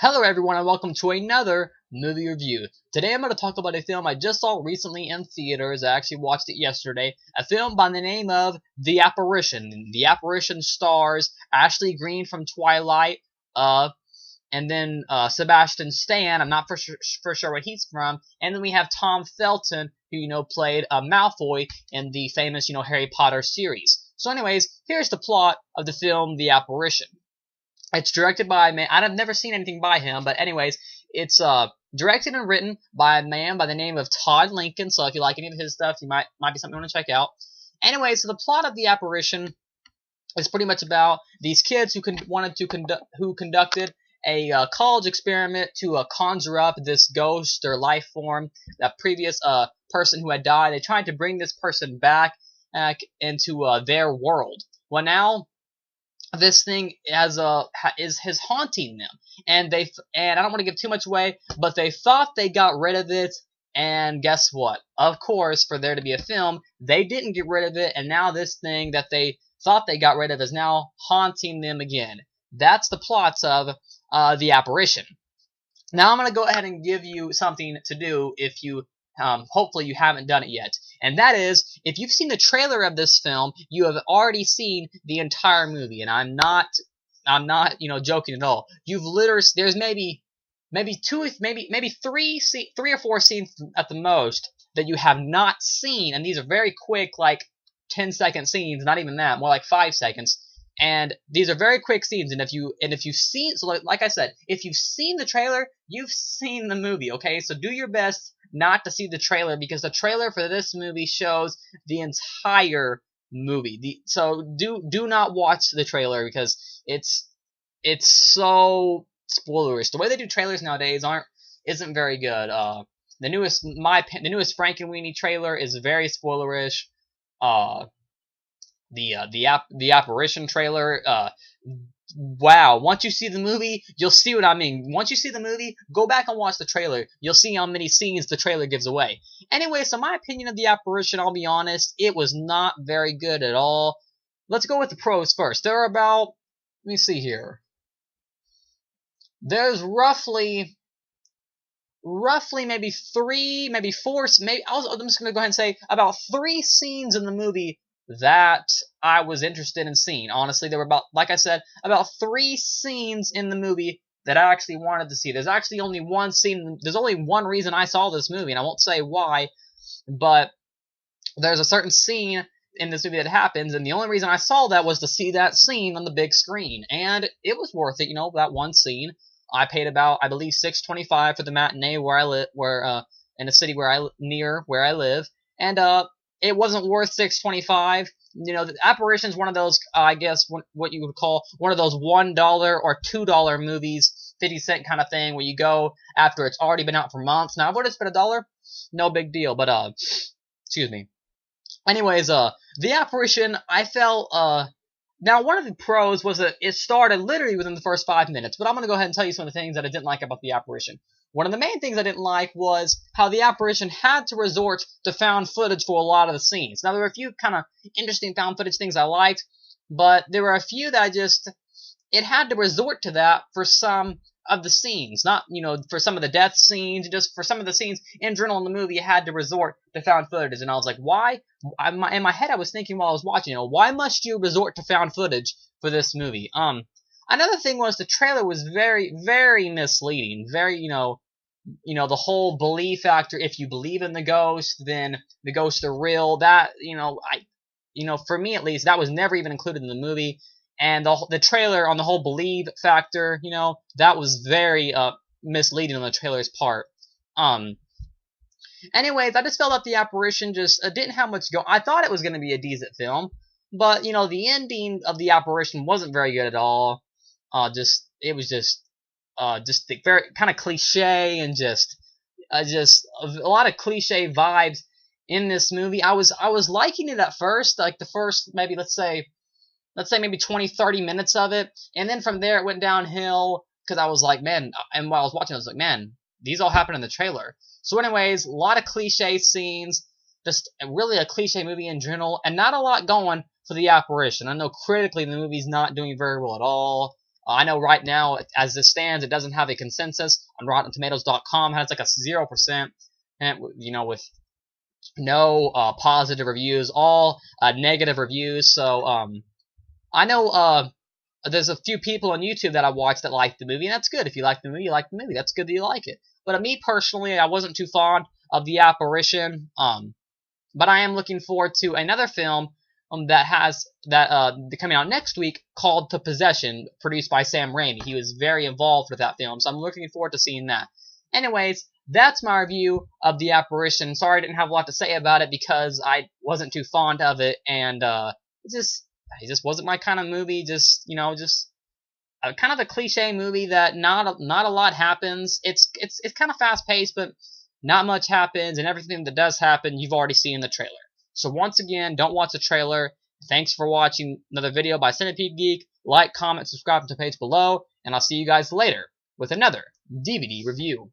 Hello everyone and welcome to another movie review. Today I'm going to talk about a film I just saw recently in theaters. I actually watched it yesterday. A film by the name of The Apparition. The Apparition stars Ashley Greene from Twilight, and then Sebastian Stan. I'm not for sure what he's from. And then we have Tom Felton, who played Malfoy in the famous Harry Potter series. So anyways, here's the plot of the film The Apparition. It's directed by a man. I've never seen anything by him, but anyways, it's directed and written by a man by the name of Todd Lincoln. So if you like any of his stuff, you might be something you want to check out. Anyway, so the plot of The Apparition is pretty much about these kids who conducted a college experiment to conjure up this ghost or life form, that previous person who had died. They tried to bring this person back into their world. Well, now this thing is haunting them, and I don't want to give too much away, but they thought they got rid of it, and guess what? Of course, for there to be a film, they didn't get rid of it, and now this thing that they thought they got rid of is now haunting them again. That's the plots of The Apparition. Now I'm going to go ahead and give you something to do if you hopefully you haven't done it yet. And that is, if you've seen the trailer of this film, you have already seen the entire movie. And I'm not joking at all. You've literally, there's maybe three or four scenes at the most that you have not seen. And these are very quick, like 10-second scenes, not even that, more like 5 seconds. And these are very quick scenes, and if you've seen, so like I said, if you've seen the trailer, you've seen the movie, okay? So do your best not to see the trailer, because the trailer for this movie shows the entire movie. So do not watch the trailer, because it's so spoilerish. The way they do trailers nowadays isn't very good. The newest Frankenweenie trailer is very spoilerish. The Apparition trailer, wow, once you see the movie, you'll see what I mean. Once you see the movie, go back and watch the trailer. You'll see how many scenes the trailer gives away. Anyway, so my opinion of The Apparition, I'll be honest, it was not very good at all. Let's go with the pros first. There are about, let me see here. There's roughly maybe three, maybe four, I'm just going to go ahead and say about 3 scenes in the movie that I was interested in seeing. Honestly, there were about 3 scenes in the movie that I actually wanted to see. There's actually only one scene, there's only one reason I saw this movie, and I won't say why, but there's a certain scene in this movie that happens, and the only reason I saw that was to see that scene on the big screen, and it was worth it, that one scene. I paid about, I believe, $6.25 for the matinee where I live, in a city near where I live, and it wasn't worth $6.25. The Apparition is one of those, I guess, what you would call one of those $1 or $2 movies, 50-cent kind of thing, where you go after it's already been out for months. Now, if I would have spent $1, no big deal, but, excuse me. Anyways, The Apparition, I felt, now one of the pros was that it started literally within the first 5 minutes, but I'm going to go ahead and tell you some of the things that I didn't like about The Apparition. One of the main things I didn't like was how The Apparition had to resort to found footage for a lot of the scenes. Now, there were a few kind of interesting found footage things I liked, but there were a few that it had to resort to that for some of the scenes. Not, for some of the death scenes, just for some of the scenes in general in the movie, it had to resort to found footage. And I was like, why? In my head, I was thinking while I was watching, why must you resort to found footage for this movie? Another thing was the trailer was very, very misleading. Very, the whole belief factor. If you believe in the ghost, then the ghosts are real. That, for me at least, that was never even included in the movie. And the trailer on the whole believe factor, that was very misleading on the trailer's part. Anyways, I just felt that The Apparition just didn't have much go. I thought it was going to be a decent film, but the ending of The Apparition wasn't very good at all. It was just very kind of cliche, and just a lot of cliche vibes in this movie. I was liking it at first, like the first maybe let's say maybe 20-30 minutes of it, and then from there it went downhill, because I was like, man, and while I was watching I was like, man, these all happen in the trailer. So anyways, a lot of cliche scenes, just really a cliche movie in general, and not a lot going for The Apparition. I know critically the movie's not doing very well at all. I know right now, as this stands, it doesn't have a consensus on RottenTomatoes.com. It has like a 0%, and with no positive reviews, all negative reviews. So I know there's a few people on YouTube that I watched that like the movie, and that's good. If you like the movie, you like the movie. That's good that you like it. But me personally, I wasn't too fond of The Apparition. But I am looking forward to another film that coming out next week called The Possession, produced by Sam Raimi. He was very involved with that film, so I'm looking forward to seeing that. Anyways, that's my review of The Apparition. Sorry I didn't have a lot to say about it because I wasn't too fond of it, and it just wasn't my kind of movie. Just kind of a cliche movie that not a lot happens. It's kind of fast paced, but not much happens, and everything that does happen, you've already seen in the trailer. So once again, don't watch the trailer. Thanks for watching another video by Centipede Geek. Like, comment, subscribe to the page below, and I'll see you guys later with another DVD review.